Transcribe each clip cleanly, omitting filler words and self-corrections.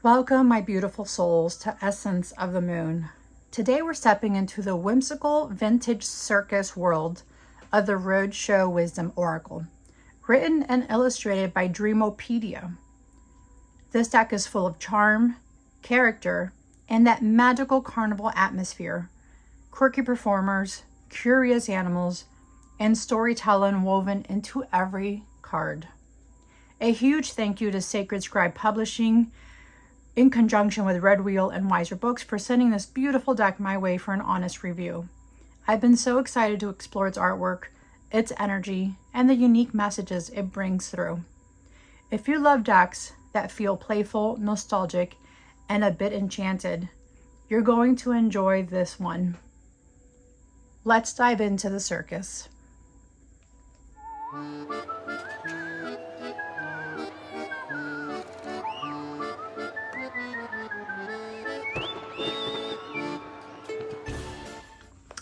Welcome, my beautiful souls, to Essence of the Moon. Today we're stepping into the whimsical vintage circus world of the Roadshow Wisdom Oracle, written and illustrated by Dreamopedia. This deck is full of charm, character, and that magical carnival atmosphere, quirky performers, curious animals, and storytelling woven into every card. A huge thank you to Sacred Scribe Publishing in conjunction with Red Wheel and Wiser Books for sending this beautiful deck my way for an honest review. I've been so excited to explore its artwork, its energy, and the unique messages it brings through. If you love decks that feel playful, nostalgic, and a bit enchanted, you're going to enjoy this one. Let's dive into the circus.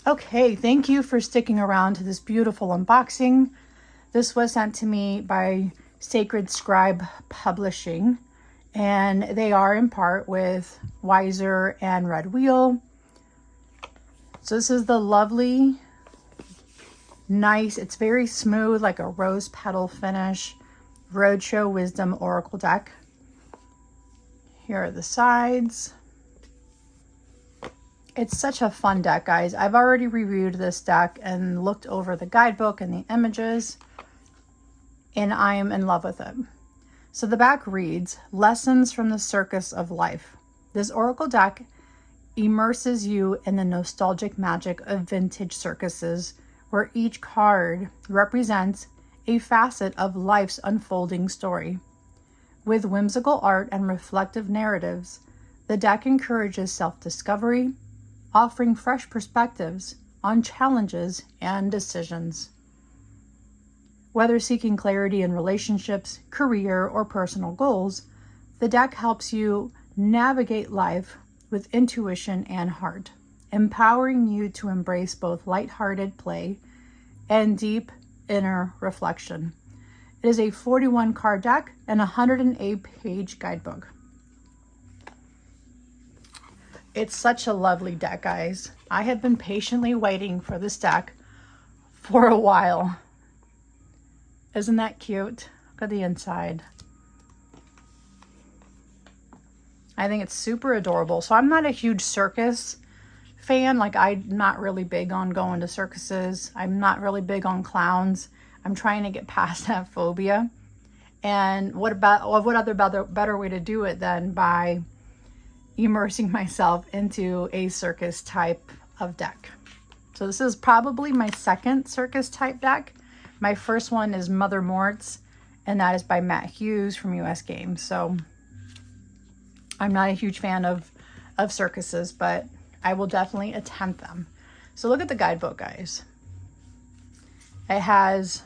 Okay, thank you for sticking around to this beautiful unboxing. This was sent to me by Sacred Scribe Publishing, and they are in part with Wiser and Red Wheel. So this is the lovely, nice, it's very smooth, like a rose petal finish, Roadshow Wisdom Oracle deck. Here are the sides. It's such a fun deck, guys. I've already reviewed this deck and looked over the guidebook and the images, and I am in love with it. So the back reads, Lessons from the Circus of Life. This oracle deck immerses you in the nostalgic magic of vintage circuses, where each card represents a facet of life's unfolding story. With whimsical art and reflective narratives, the deck encourages self-discovery, offering fresh perspectives on challenges and decisions. Whether seeking clarity in relationships, career, or personal goals, the deck helps you navigate life with intuition and heart, empowering you to embrace both lighthearted play and deep inner reflection. It is a 41 card deck and a 108-page guidebook. It's such a lovely deck, guys. I have been patiently waiting for this deck for a while. Isn't that cute? Look at the inside. I think it's super adorable. So I'm not a huge circus fan. Like, I'm not really big on going to circuses. I'm not really big on clowns. I'm trying to get past that phobia. And what other better way to do it than by immersing myself into a circus type of deck. So this is probably my second circus type deck. My first one is Mother Mort's, and that is by Matt Hughes from US Games. So I'm not a huge fan of circuses, but I will definitely attempt them. So look at the guidebook, guys. It has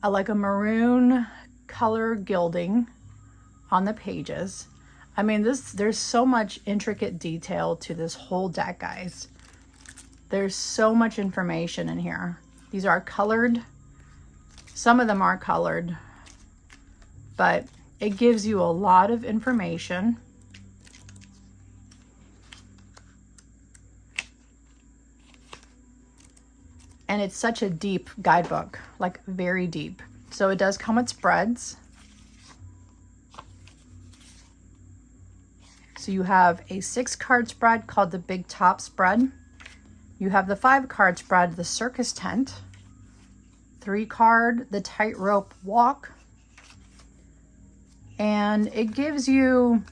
like a maroon color gilding on the pages. I mean, there's so much intricate detail to this whole deck, guys. There's so much information in here. These are colored. Some of them are colored, but it gives you a lot of information. And it's such a deep guidebook, like very deep. So it does come with spreads. So you have a 6-card spread called the Big Top Spread. You have the 5-card spread, the Circus Tent. 3-card, the Tightrope Walk. And it gives you,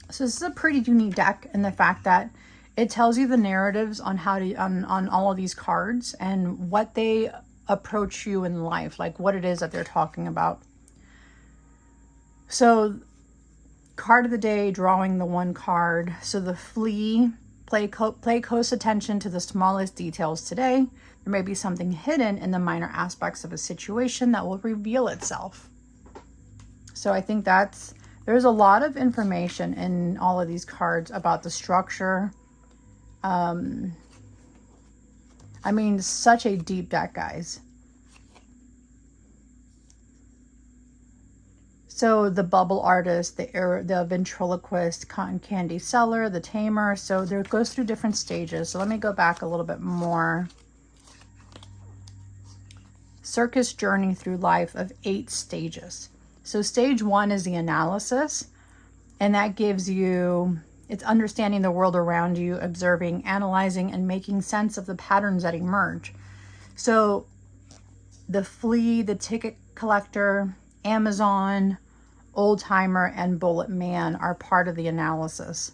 so this is a pretty unique deck in the fact that it tells you the narratives on how to, on all of these cards and what they approach you in life, like what it is that they're talking about. So card of the day, drawing the 1 card. So the Flea, pay close attention to the smallest details today. There may be something hidden in the minor aspects of a situation that will reveal itself. So I think there's a lot of information in all of these cards about the structure. I mean, such a deep deck, guys. So the bubble artist, the ventriloquist, cotton candy seller, the tamer. So there goes through different stages. So let me go back a little bit more. Circus journey through life of 8 stages. So stage 1 is the analysis, and that gives you, it's understanding the world around you, observing, analyzing, and making sense of the patterns that emerge. So the flea, the ticket collector, Amazon, old timer, and bullet man are part of the analysis.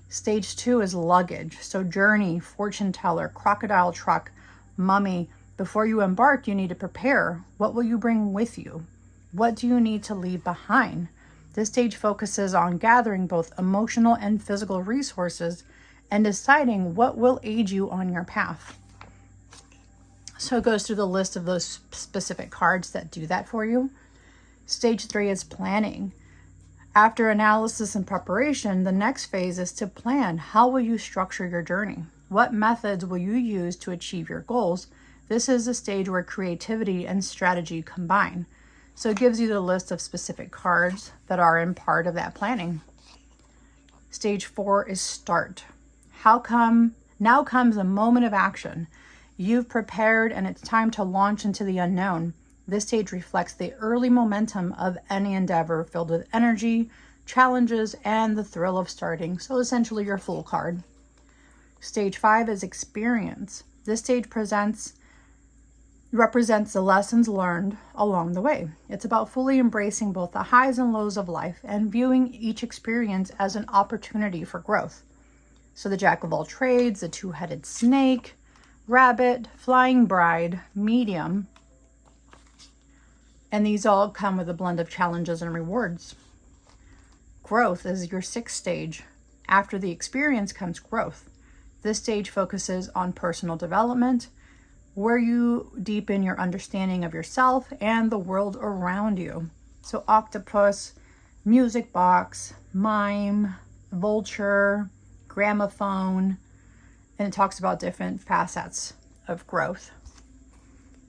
Stage 2 is luggage. So journey, fortune teller, crocodile truck, mummy. Before you embark, you need to prepare. What will you bring with you? What do you need to leave behind? This stage focuses on gathering both emotional and physical resources and deciding what will aid you on your path. So it goes through the list of those specific cards that do that for you. Stage 3 is planning. After analysis and preparation, the next phase is to plan. How will you structure your journey? What methods will you use to achieve your goals? This is a stage where creativity and strategy combine. So it gives you the list of specific cards that are in part of that planning. Stage 4 is start. Now comes a moment of action. You've prepared and it's time to launch into the unknown. This stage reflects the early momentum of any endeavor filled with energy, challenges, and the thrill of starting. So essentially your Fool card. Stage 5 is experience. This stage represents the lessons learned along the way. It's about fully embracing both the highs and lows of life and viewing each experience as an opportunity for growth. So the jack of all trades, the two-headed snake, rabbit, flying bride, medium, and these all come with a blend of challenges and rewards. Growth is your 6th stage. After the experience comes growth. This stage focuses on personal development, where you deepen your understanding of yourself and the world around you. So octopus, music box, mime, vulture, gramophone, and it talks about different facets of growth.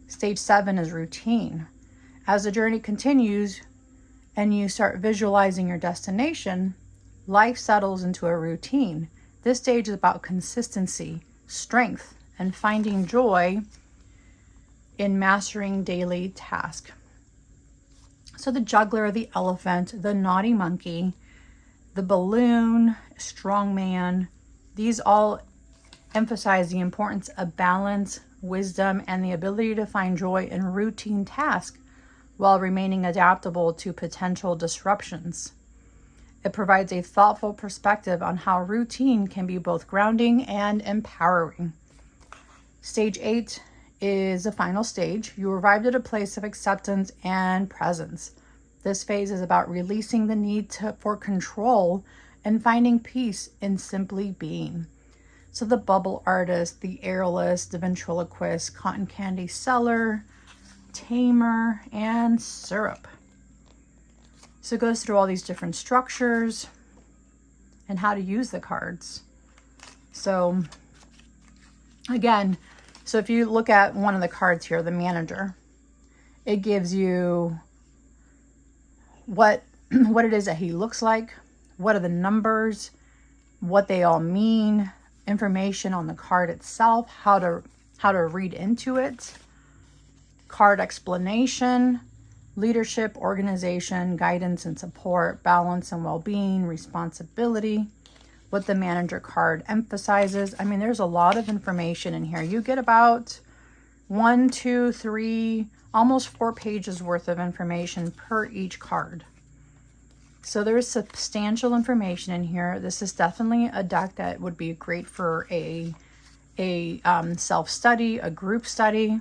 Stage 7 is routine. As the journey continues and you start visualizing your destination, life settles into a routine. This stage is about consistency, strength, and finding joy in mastering daily tasks. So the juggler, the elephant, the naughty monkey, the balloon, strongman, these all emphasize the importance of balance, wisdom, and the ability to find joy in routine tasks while remaining adaptable to potential disruptions. It provides a thoughtful perspective on how routine can be both grounding and empowering. Stage 8 is the final stage. You arrived at a place of acceptance and presence. This phase is about releasing the need for control and finding peace in simply being. So the bubble artist, the airless, the ventriloquist, cotton candy seller, tamer, and syrup. So it goes through all these different structures and how to use the cards. So again, so if you look at one of the cards here, the manager, it gives you what it is that he looks like, what are the numbers, what they all mean, information on the card itself, how to read into it, card explanation, leadership, organization, guidance and support, balance and well-being, responsibility, what the manager card emphasizes. I mean, there's a lot of information in here. You get about 1, 2, 3, almost 4 pages worth of information per each card. So there's substantial information in here. This is definitely a deck that would be great for a self-study, a group study.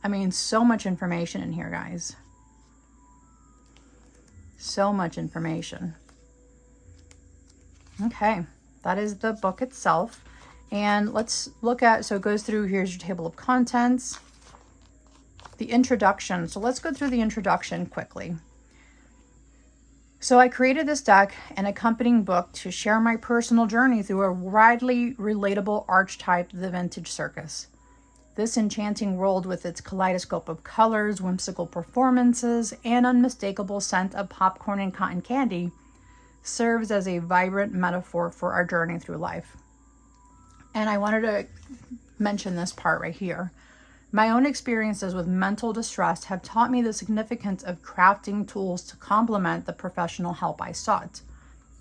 I mean, so much information in here, guys. So much information. Okay, that is the book itself. And let's look at, so it goes through, here's your table of contents, the introduction. So let's go through the introduction quickly. So I created this deck and accompanying book to share my personal journey through a widely relatable archetype, the vintage circus. This enchanting world, with its kaleidoscope of colors, whimsical performances, and unmistakable scent of popcorn and cotton candy, serves as a vibrant metaphor for our journey through life. And I wanted to mention this part right here. My own experiences with mental distress have taught me the significance of crafting tools to complement the professional help I sought.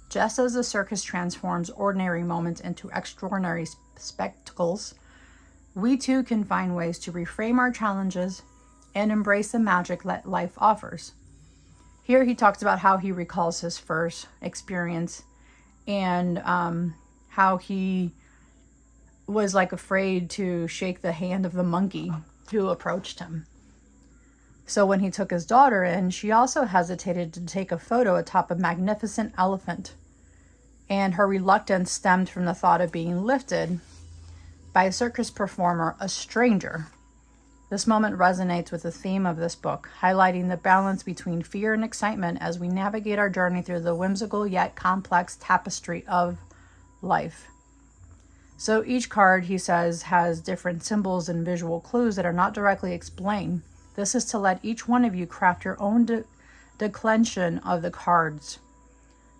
Just as the circus transforms ordinary moments into extraordinary spectacles, we too can find ways to reframe our challenges and embrace the magic that life offers. Here he talks about how he recalls his first experience and how he was like afraid to shake the hand of the monkey who approached him. So when he took his daughter in, she also hesitated to take a photo atop a magnificent elephant, and her reluctance stemmed from the thought of being lifted by a circus performer, a stranger. This moment resonates with the theme of this book, highlighting the balance between fear and excitement as we navigate our journey through the whimsical yet complex tapestry of life. So each card, he says, has different symbols and visual clues that are not directly explained. This is to let each one of you craft your own declension of the cards.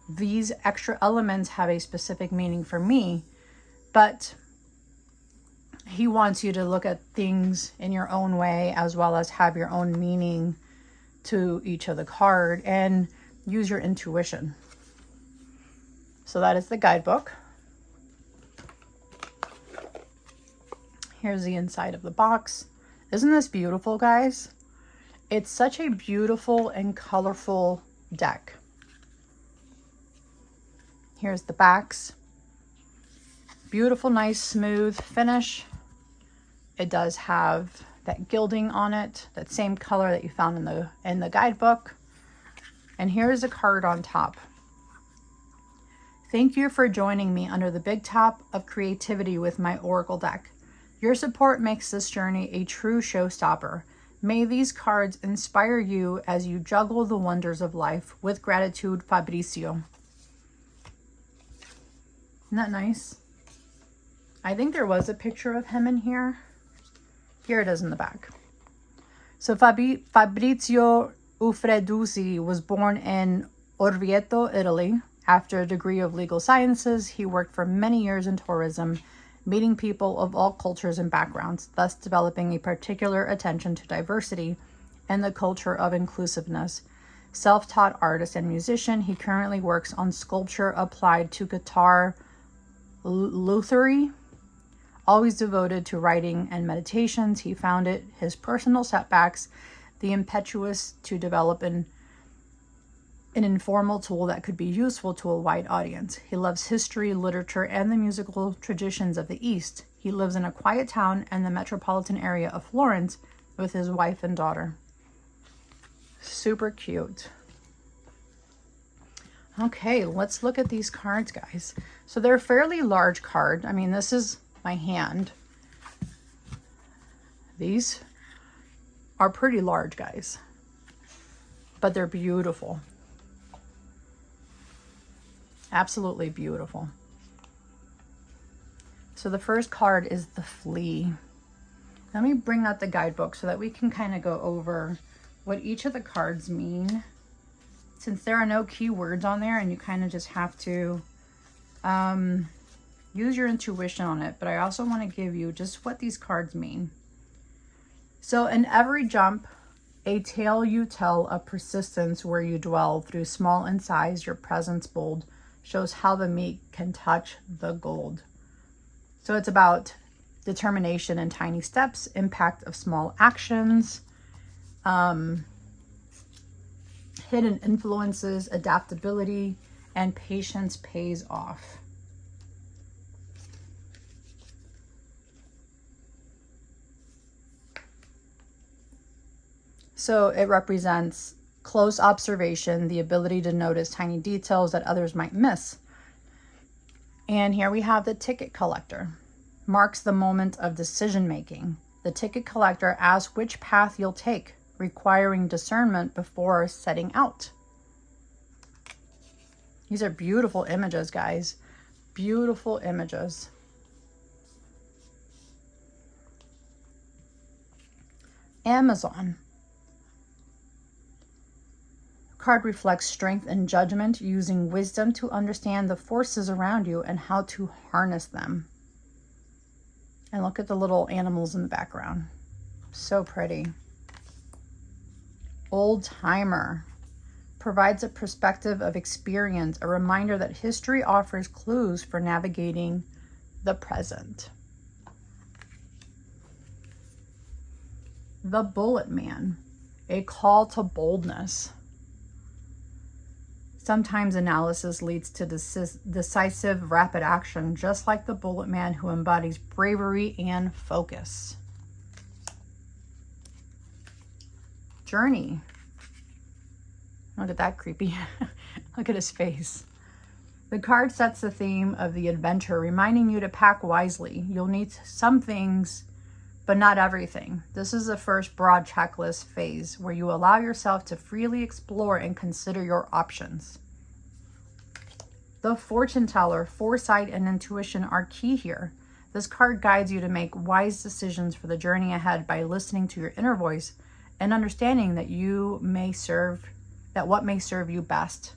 These extra elements have a specific meaning for me, but he wants you to look at things in your own way, as well as have your own meaning to each of the card and use your intuition. So that is the guidebook. Here's the inside of the box. Isn't this beautiful, guys? It's such a beautiful and colorful deck. Here's the backs. Beautiful, nice, smooth finish. It does have that gilding on it, that same color that you found in the guidebook. And here's a card on top. Thank you for joining me under the big top of creativity with my Oracle deck. Your support makes this journey a true showstopper. May these cards inspire you as you juggle the wonders of life. With gratitude, Fabrizio. Isn't that nice? I think there was a picture of him in here. Here it is in the back. So Fabrizio Uffreduzzi was born in Orvieto, Italy. After a degree of legal sciences, he worked for many years in tourism, meeting people of all cultures and backgrounds, thus developing a particular attention to diversity and the culture of inclusiveness. Self-taught artist and musician, he currently works on sculpture applied to guitar lutherie. Always devoted to writing and meditations, he found it his personal setbacks, the impetus to develop an informal tool that could be useful to a wide audience. He loves history, literature, and the musical traditions of the East. He lives in a quiet town in the metropolitan area of Florence with his wife and daughter. Super cute. Okay, let's look at these cards, guys. So they're a fairly large card. I mean, this is my hand. These are pretty large, guys, but they're beautiful. Absolutely beautiful. So the first card is the flea. Let me bring out the guidebook so that we can kind of go over what each of the cards mean, since there are no keywords on there and you kind of just have to use your intuition on it. But I also want to give you just what these cards mean. So in every jump, a tale you tell of persistence where you dwell, through small in size, your presence bold, shows how the meek can touch the gold. So it's about determination in tiny steps, impact of small actions, hidden influences, adaptability, and patience pays off. So it represents close observation, the ability to notice tiny details that others might miss. And here we have the ticket collector. Marks the moment of decision making. The ticket collector asks which path you'll take, requiring discernment before setting out. These are beautiful images, guys. Beautiful images. Amazon. Card reflects strength and judgment, using wisdom to understand the forces around you and how to harness them. And look at the little animals in the background. So pretty. Old Timer provides a perspective of experience, a reminder that history offers clues for navigating the present. The Bullet Man, a call to boldness. Sometimes analysis leads to decisive, rapid action, just like the Bullet Man, who embodies bravery and focus. Journey. Look at that creepy. Look at his face. The card sets the theme of the adventure, reminding you to pack wisely. You'll need some things, but not everything. This is the first broad checklist phase, where you allow yourself to freely explore and consider your options. The Fortune Teller, foresight and intuition are key here. This card guides you to make wise decisions for the journey ahead by listening to your inner voice and understanding that what may serve you best.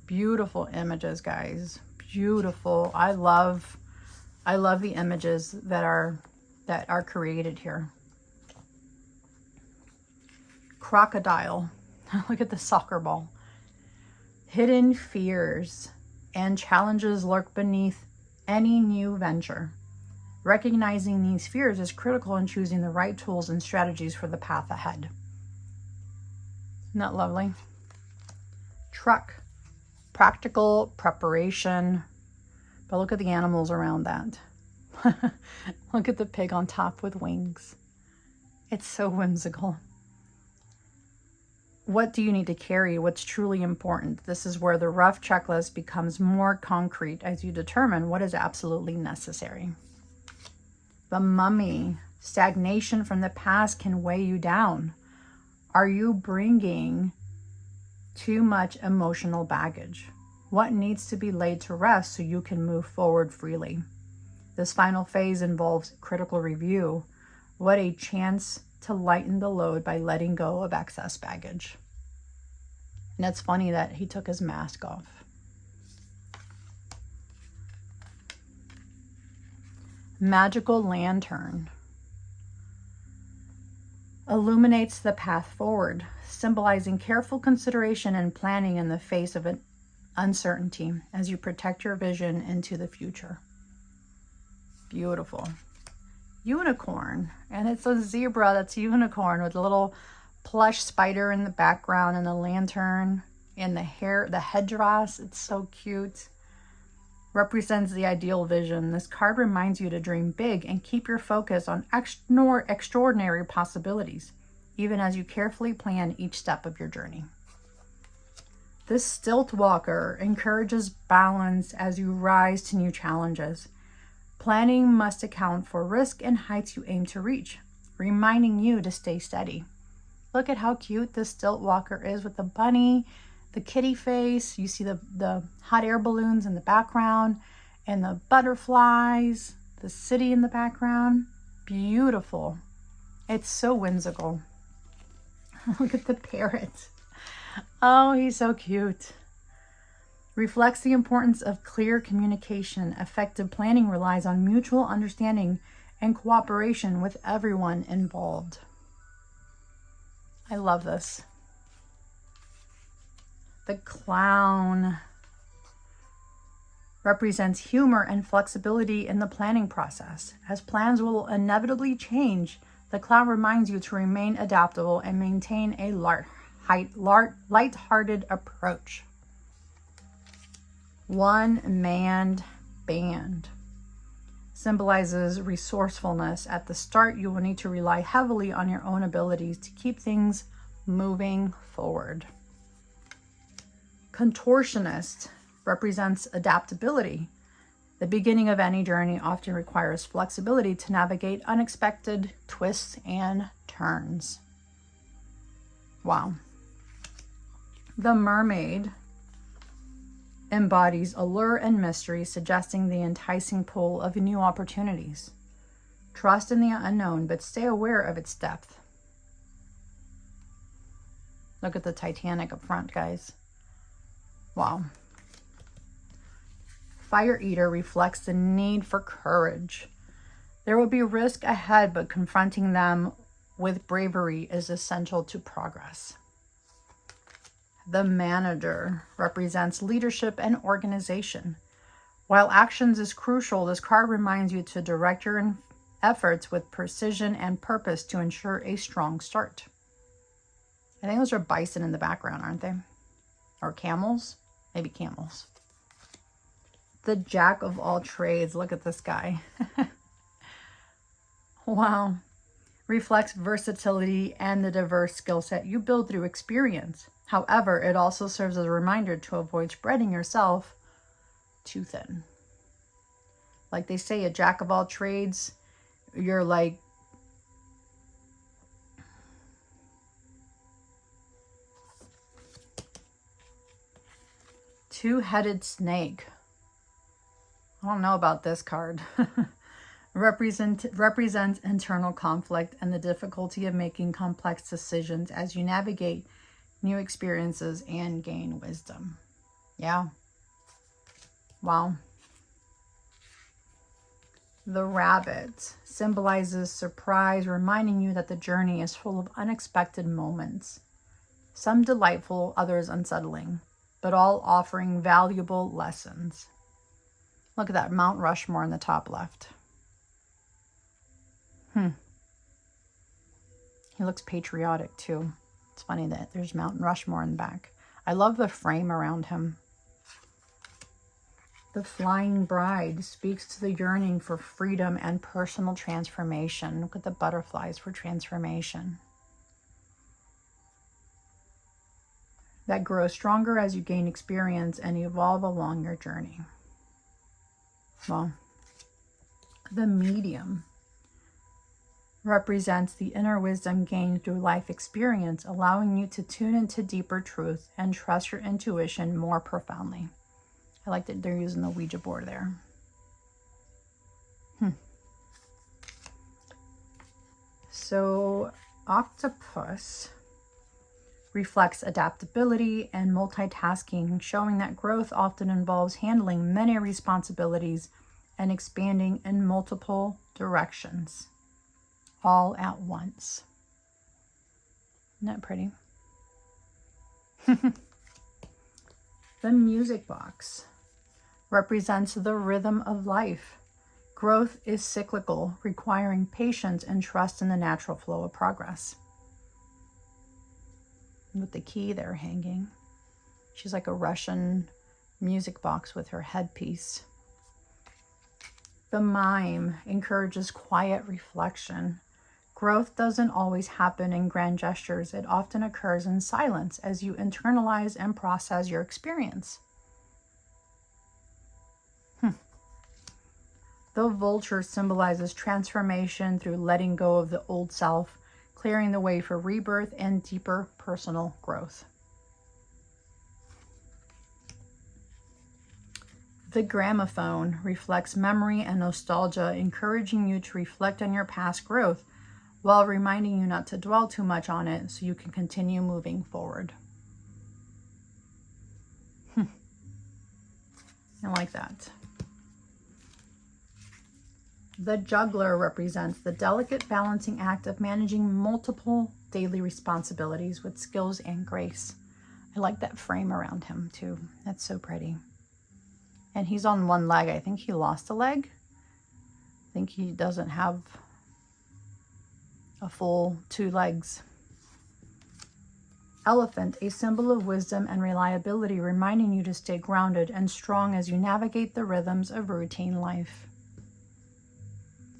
Beautiful images, guys. Beautiful. I love the images that are created here. Crocodile. Look at the soccer ball. Hidden fears and challenges lurk beneath any new venture. Recognizing these fears is critical in choosing the right tools and strategies for the path ahead. Isn't that lovely? Truck. Practical preparation. But look at the animals around that. Look at the pig on top with wings. It's so whimsical. What do you need to carry? What's truly important? This is where the rough checklist becomes more concrete as you determine what is absolutely necessary. The Mummy. Stagnation from the past can weigh you down. Are you bringing too much emotional baggage? What needs to be laid to rest so you can move forward freely? This final phase involves critical review. What a chance to lighten the load by letting go of excess baggage. And it's funny that he took his mask off. Magical Lantern. Illuminates the path forward, symbolizing careful consideration and planning in the face of an uncertainty as you protect your vision into the future. Beautiful. Unicorn. And it's a zebra that's a unicorn with a little plush spider in the background and a lantern and the headdress. It's so cute. Represents the ideal vision. This card reminds you to dream big and keep your focus on extraordinary possibilities, even as you carefully plan each step of your journey. This Stilt Walker encourages balance as you rise to new challenges. Planning must account for risk and heights you aim to reach, reminding you to stay steady. Look at how cute this Stilt Walker is with the bunny, the kitty face. You see the hot air balloons in the background and the butterflies, the city in the background. Beautiful. It's so whimsical. Look at the parrot. Oh, he's so cute. Reflects the importance of clear communication. Effective planning relies on mutual understanding and cooperation with everyone involved. I love this. The Clown represents humor and flexibility in the planning process. As plans will inevitably change, the clown reminds you to remain adaptable and maintain a light-hearted approach. One-man band symbolizes resourcefulness. At the start, you will need to rely heavily on your own abilities to keep things moving forward. Contortionist represents adaptability. The beginning of any journey often requires flexibility to navigate unexpected twists and turns. Wow. The Mermaid embodies allure and mystery, suggesting the enticing pull of new opportunities. Trust in the unknown, but stay aware of its depth. Look at the Titanic up front, guys. Wow. Fire Eater reflects the need for courage. There will be risk ahead, but confronting them with bravery is essential to progress. The Manager represents leadership and organization. While actions is crucial, this card reminds you to direct your efforts with precision and purpose to ensure a strong start. I think those are bison in the background, aren't they? Or camels? Maybe camels. The Jack of all trades. Look at this guy. Wow. Reflects versatility and the diverse skill set you build through experience. However, it also serves as a reminder to avoid spreading yourself too thin. Like they say, a jack of all trades, you're like two-headed snake. I don't know about this card. Represents internal conflict and the difficulty of making complex decisions as you navigate new experiences and gain wisdom. Yeah. Wow. The Rabbit symbolizes surprise, reminding you that the journey is full of unexpected moments. Some delightful, others unsettling, but all offering valuable lessons. Look at that Mount Rushmore in the top left. He looks patriotic too. It's funny that there's Mount Rushmore in the back. I love the frame around him. The Flying Bride speaks to the yearning for freedom and personal transformation. Look at the butterflies for transformation. That grow stronger as you gain experience and evolve along your journey. Well, the Medium represents the inner wisdom gained through life experience, allowing you to tune into deeper truth and trust your intuition more profoundly. I like that they're using the Ouija board there. So, Octopus reflects adaptability and multitasking, showing that growth often involves handling many responsibilities and expanding in multiple directions, all at once. Isn't that pretty? The Music Box represents the rhythm of life. Growth is cyclical, requiring patience and trust in the natural flow of progress. With the key there hanging. She's like a Russian music box with her headpiece. The Mime encourages quiet reflection. Growth doesn't always happen in grand gestures. It often occurs in silence as you internalize and process your experience. The Vulture symbolizes transformation through letting go of the old self, clearing the way for rebirth and deeper personal growth. The Gramophone reflects memory and nostalgia, encouraging you to reflect on your past growth while reminding you not to dwell too much on it so you can continue moving forward. I like that. The Juggler represents the delicate balancing act of managing multiple daily responsibilities with skills and grace. I like that frame around him too. That's so pretty. And he's on one leg. I think he lost a leg. I think he doesn't have a full 2 legs. Elephant, a symbol of wisdom and reliability, reminding you to stay grounded and strong as you navigate the rhythms of routine life.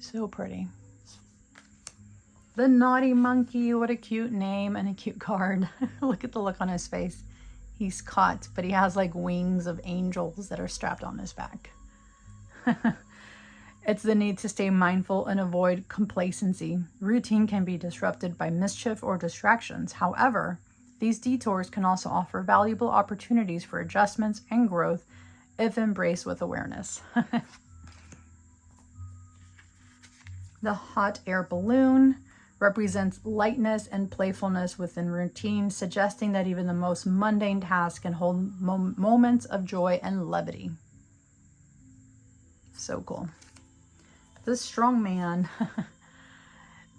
So pretty. The Naughty Monkey, what a cute name and a cute card. Look at the look on his face. He's caught, but he has like wings of angels that are strapped on his back. It's the need to stay mindful and avoid complacency. Routine can be disrupted by mischief or distractions. However, these detours can also offer valuable opportunities for adjustments and growth if embraced with awareness. The Hot Air Balloon represents lightness and playfulness within routine, suggesting that even the most mundane task can hold moments of joy and levity. So cool. This strong man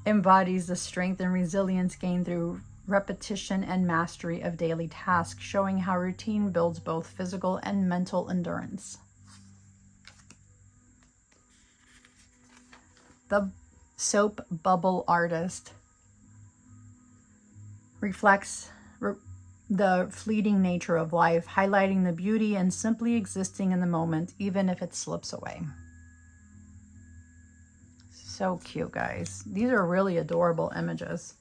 embodies the strength and resilience gained through repetition and mastery of daily tasks, showing how routine builds both physical and mental endurance. The soap bubble artist reflects the fleeting nature of life, highlighting the beauty and simply existing in the moment, even if it slips away. So cute, guys. These are really adorable images.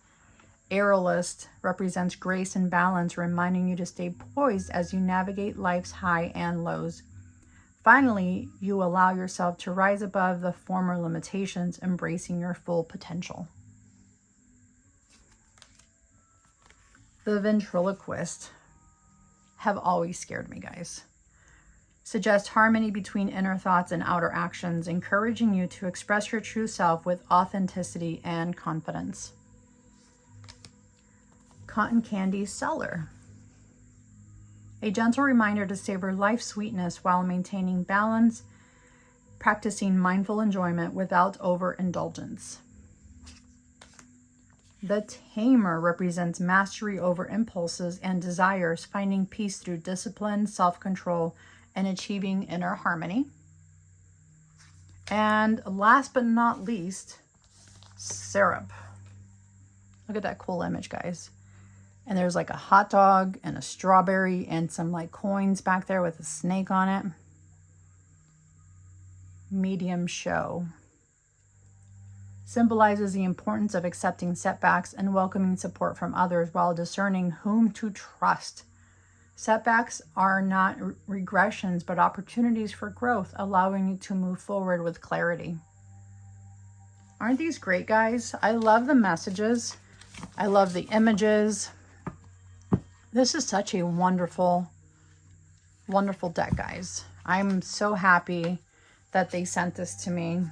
Aerialist represents grace and balance, reminding you to stay poised as you navigate life's high and lows. Finally, you allow yourself to rise above the former limitations, embracing your full potential. The ventriloquist have always scared me, guys. Suggest harmony between inner thoughts and outer actions, encouraging you to express your true self with authenticity and confidence. Cotton candy seller. A gentle reminder to savor life's sweetness while maintaining balance, practicing mindful enjoyment without overindulgence. The tamer represents mastery over impulses and desires, finding peace through discipline, self-control, and achieving inner harmony. And last but not least, syrup. Look at that cool image, guys. And there's like a hot dog and a strawberry and some like coins back there with a snake on it. Medium show. Symbolizes the importance of accepting setbacks and welcoming support from others while discerning whom to trust. Setbacks are not regressions, but opportunities for growth, allowing you to move forward with clarity. Aren't these great, guys? I love the messages. I love the images. This is such a wonderful, wonderful deck, guys. I'm so happy that they sent this to me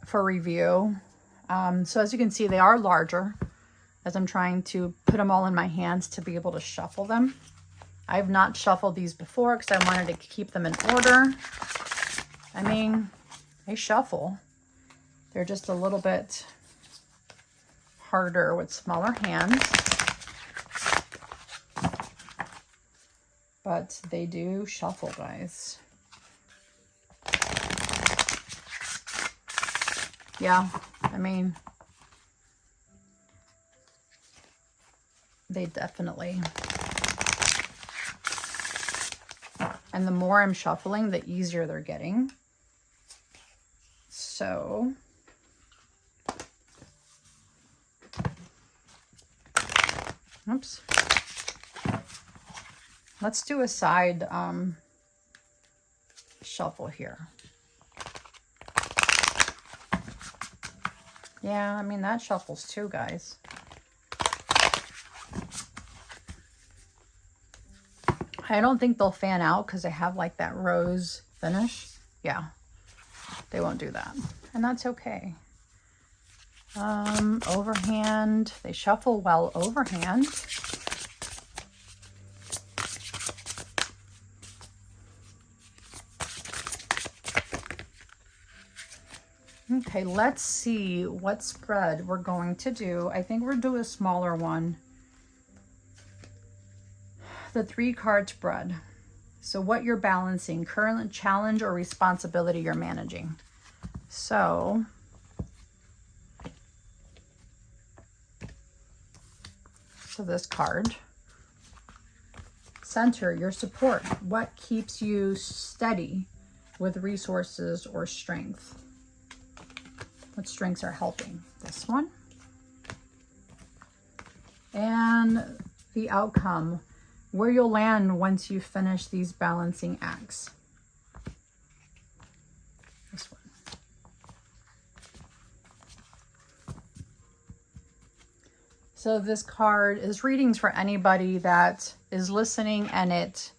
for review. So as you can see, they are larger as I'm trying to put them all in my hands to be able to shuffle them. I've not shuffled these before because I wanted to keep them in order. I mean, they shuffle. They're just a little bit harder with smaller hands. But they do shuffle, guys. Yeah, I mean, they definitely. And the more I'm shuffling, the easier they're getting. So, oops. Let's do a side shuffle here. Yeah, I mean, that shuffles too, guys. I don't think they'll fan out because they have like that rose finish. Yeah, they won't do that. And that's okay. Overhand. They shuffle well overhand. Okay, let's see what spread we're going to do. I think we'll do a smaller one. The 3-card spread. So what you're balancing, current challenge or responsibility you're managing. So this card. Center your support. What keeps you steady with resources or strength? What strengths are helping? This one. And the outcome, where you'll land once you finish these balancing acts. This one. So this card is readings for anybody that is listening and it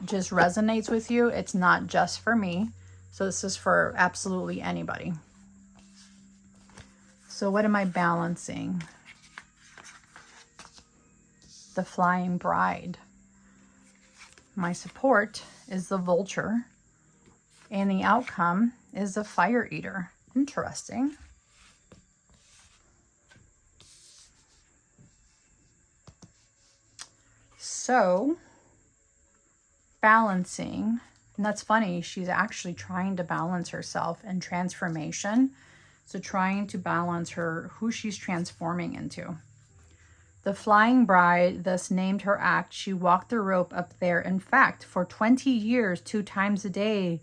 just resonates with you. It's not just for me. So this is for absolutely anybody. So what am I balancing? The Flying Bride. My support is the Vulture. And the outcome is the Fire Eater. Interesting. So, balancing, and that's funny, she's actually trying to balance herself in transformation. So trying to balance who she's transforming into. The Flying Bride thus named her act. She walked the rope up there. In fact, for 20 years, 2 times a day,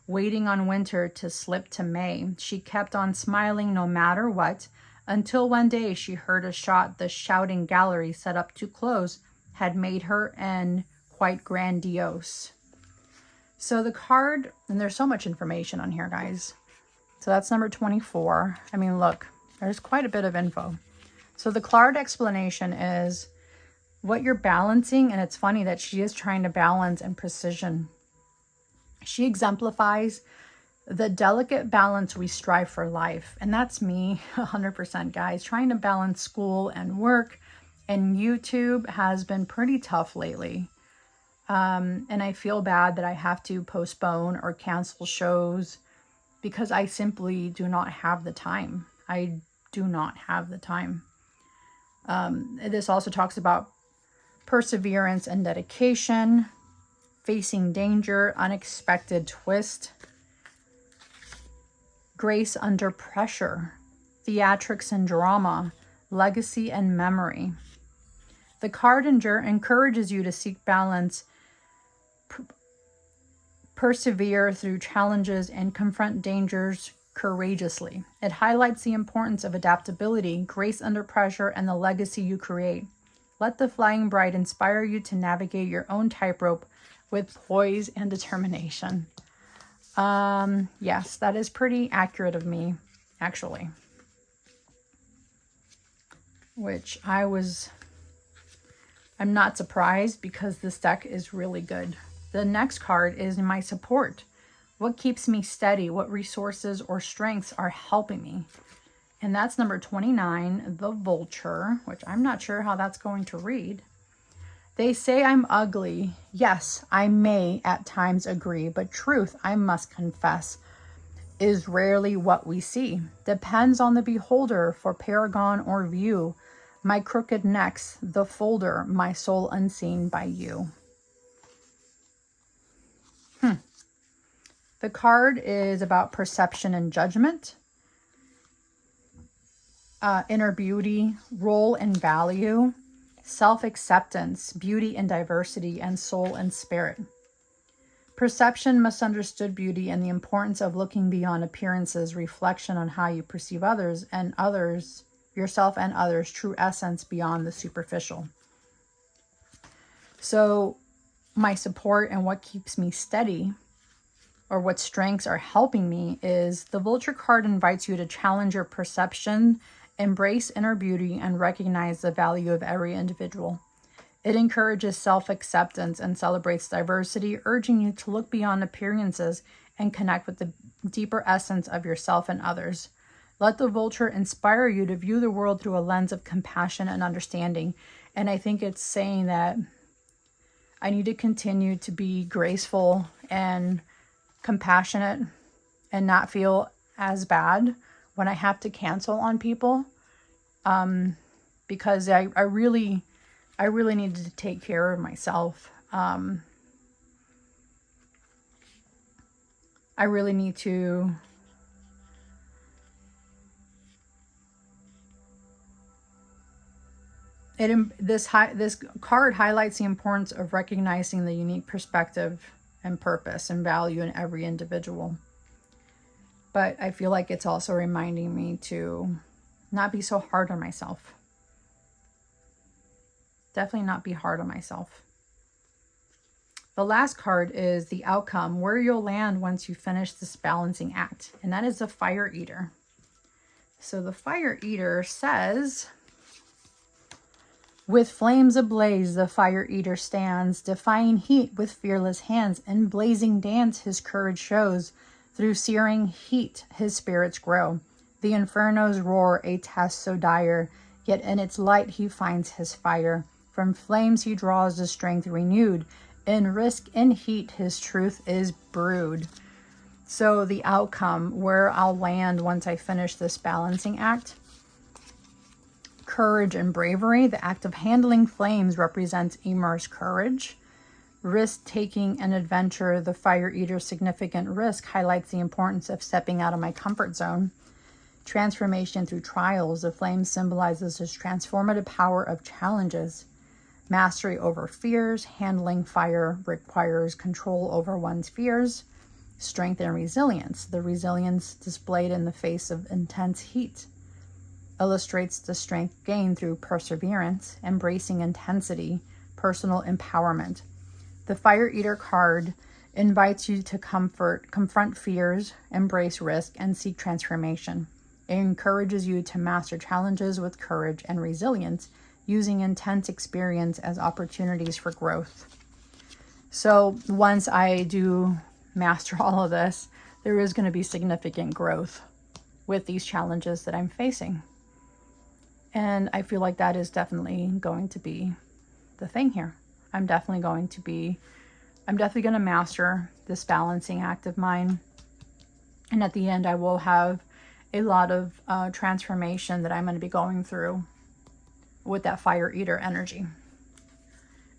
waiting on winter to slip to May. She kept on smiling no matter what, until one day she heard a shot the shouting gallery set up to close had made her and quite grandiose. So the card, and there's so much information on here, guys. So that's number 24. I mean, look, there's quite a bit of info. So the card explanation is what you're balancing, and it's funny that she is trying to balance and precision. She exemplifies the delicate balance we strive for life. And that's me, 100%, guys. Trying to balance school and work, and YouTube has been pretty tough lately. And I feel bad that I have to postpone or cancel shows because I simply do not have the time. I do not have the time. This also talks about perseverance and dedication, facing danger, unexpected twist, grace under pressure, theatrics and drama, legacy and memory. The card encourages you to seek balance, persevere through challenges, and confront dangers courageously. It highlights the importance of adaptability, grace under pressure, and the legacy you create. Let the Flying Bride inspire you to navigate your own tightrope with poise and determination. Yes, that is pretty accurate of me, actually. Which I'm not surprised because this deck is really good. The next card is my support. What keeps me steady? What resources or strengths are helping me? And that's number 29, the Vulture, which I'm not sure how that's going to read. They say I'm ugly. Yes, I may at times agree, but truth, I must confess, is rarely what we see. Depends on the beholder for paragon or view. My crooked necks, the folder, my soul unseen by you. The card is about perception and judgment, inner beauty, role and value, self-acceptance, beauty and diversity, and soul and spirit. Perception, misunderstood beauty, and the importance of looking beyond appearances, reflection on how you perceive others, yourself and others, true essence beyond the superficial. So my support and what keeps me steady, or what strengths are helping me, is the Vulture card invites you to challenge your perception, embrace inner beauty, and recognize the value of every individual. It encourages self-acceptance and celebrates diversity, urging you to look beyond appearances and connect with the deeper essence of yourself and others. Let the Vulture inspire you to view the world through a lens of compassion and understanding. And I think it's saying that I need to continue to be graceful and compassionate and not feel as bad when I have to cancel on people, because I really needed to take care of myself. I really need to this card highlights the importance of recognizing the unique perspective and purpose and value in every individual. But I feel like it's also reminding me to not be so hard on myself. Definitely not be hard on myself. The last card is the outcome, where you'll land once you finish this balancing act. And that is the Fire Eater. So the Fire Eater says, with flames ablaze, the Fire Eater stands, defying heat with fearless hands. In blazing dance, his courage shows. Through searing heat his spirits grow. The infernos roar, a test so dire, yet in its light he finds his fire. From flames he draws the strength renewed. In risk, in heat, his truth is brewed. So the outcome, where I'll land once I finish this balancing act. Courage and bravery. The act of handling flames represents Emer's courage. Risk-taking and adventure. The fire eater's significant risk highlights the importance of stepping out of my comfort zone. Transformation through trials. The flame symbolizes his transformative power of challenges. Mastery over fears. Handling fire requires control over one's fears. Strength and resilience. The resilience displayed in the face of intense heat illustrates the strength gained through perseverance, embracing intensity, personal empowerment. The Fire Eater card invites you to confront fears, embrace risk, and seek transformation. It encourages you to master challenges with courage and resilience, using intense experience as opportunities for growth. So once I do master all of this, there is going to be significant growth with these challenges that I'm facing. And I feel like that is definitely going to be the thing here. I'm definitely going to master this balancing act of mine. And at the end, I will have a lot of transformation that I'm going to be going through with that Fire Eater energy.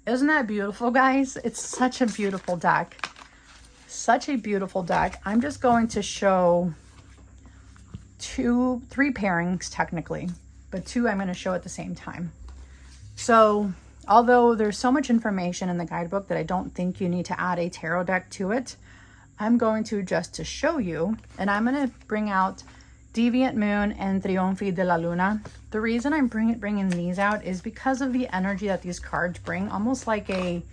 Isn't that beautiful, guys? It's such a beautiful deck. Such a beautiful deck. I'm just going to show three pairings technically, but two I'm going to show at the same time. So although there's so much information in the guidebook that I don't think you need to add a tarot deck to it, I'm going to just to show you, and I'm going to bring out Deviant Moon and Trionfi de la Luna. The reason I'm bringing these out is because of the energy that these cards bring, almost like a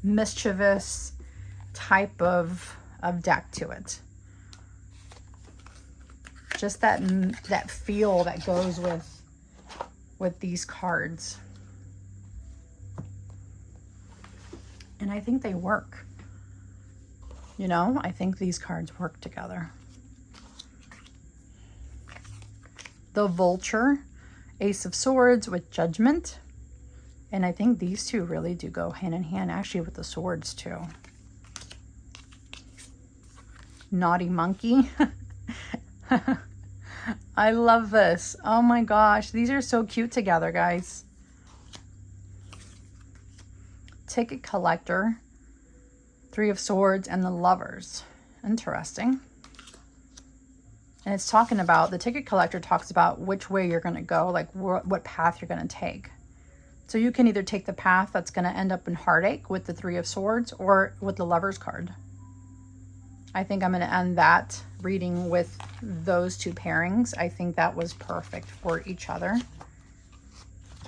mischievous type of deck to it. Just that feel that goes with these cards. And I think they work. You know, I think these cards work together. The Vulture, Ace of Swords with Judgment. And I think these two really do go hand in hand, actually, with the swords too. Naughty Monkey. I love this. Oh my gosh, these are so cute together, guys. Ticket Collector, Three of Swords, and the Lovers. Interesting. And it's talking about, the Ticket Collector talks about which way you're going to go, like what path you're going to take. So you can either take the path that's going to end up in heartache with the Three of Swords or with the Lovers card. I think I'm going to end that reading with those two pairings. I think that was perfect for each other.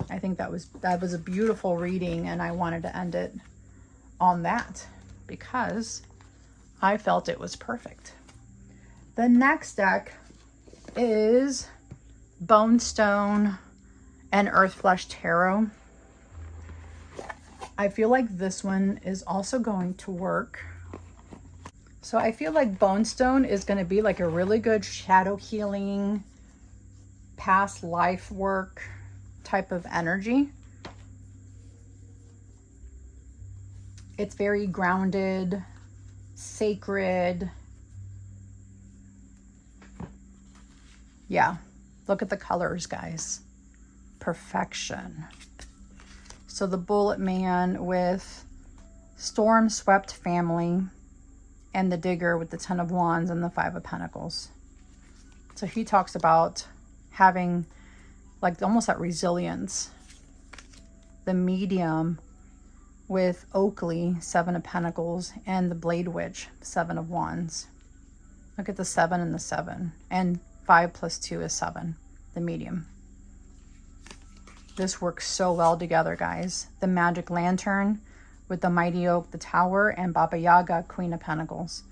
I think that was a beautiful reading, and I wanted to end it on that because I felt it was perfect. The next deck is Bone Stone and Earthflesh Tarot. I feel like this one is also going to work. So I feel like Bone Stone is going to be like a really good shadow healing, past life work type of energy. It's very grounded, sacred. Yeah, look at the colors, guys. Perfection. So the Bullet Man with Storm Swept Family, and the Digger with the Ten of Wands and the Five of Pentacles. So he talks about having like almost that resilience. The Medium with Oakley, Seven of Pentacles, and the Blade Witch, Seven of Wands. Look at the 7 and the 7. And 5 plus 2 is 7, the Medium. This works so well together, guys. The Magic Lantern with the Mighty Oak, the Tower, and Baba Yaga, Queen of Pentacles.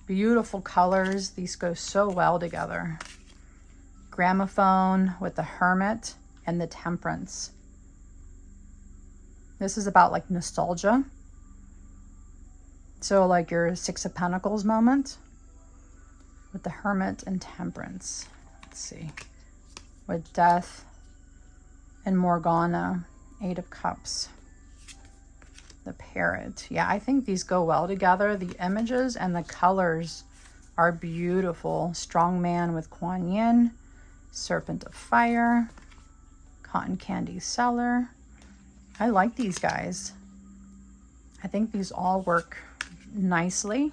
Beautiful colors. These go so well together. Gramophone with the Hermit and the Temperance. This is about like nostalgia. So like your Six of Pentacles moment with the Hermit and Temperance. Let's see. With Death and Morgana, Eight of Cups. The Parrot. Yeah, I think these go well together. The images and the colors are beautiful. Strong Man with Kuan Yin. Serpent of Fire. Cotton Candy Seller. I like these guys. I think these all work nicely.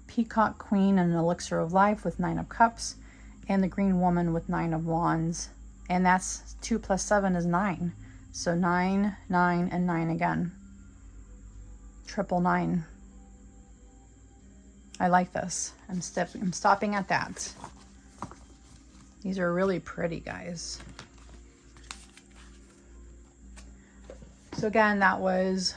Peacock Queen and Elixir of Life with 9 of Cups, and the Green Woman with 9 of Wands. And that's 2 plus 7 is 9. So 9, 9, and 9 again. Triple 9. I like this. I'm stopping at that. These are really pretty, guys. So again, that was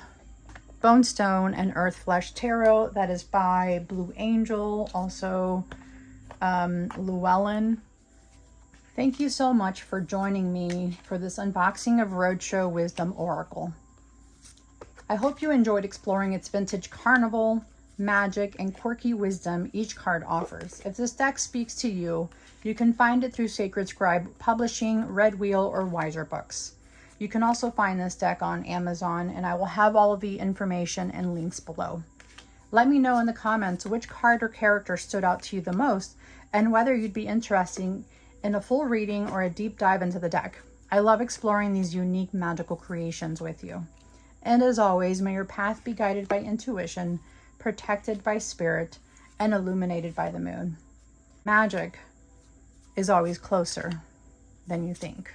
Bone Stone and Earth Flesh Tarot. That is by Blue Angel, also Llewellyn. Thank you so much for joining me for this unboxing of Roadshow Wisdom Oracle. I hope you enjoyed exploring its vintage carnival, magic, and quirky wisdom each card offers. If this deck speaks to you, you can find it through Sacred Scribe Publishing, Red Wheel, or Wiser Books. You can also find this deck on Amazon, and I will have all of the information and links below. Let me know in the comments which card or character stood out to you the most, and whether you'd be interested in a full reading or a deep dive into the deck. I love exploring these unique magical creations with you. And as always, may your path be guided by intuition, protected by spirit, and illuminated by the moon. Magic is always closer than you think.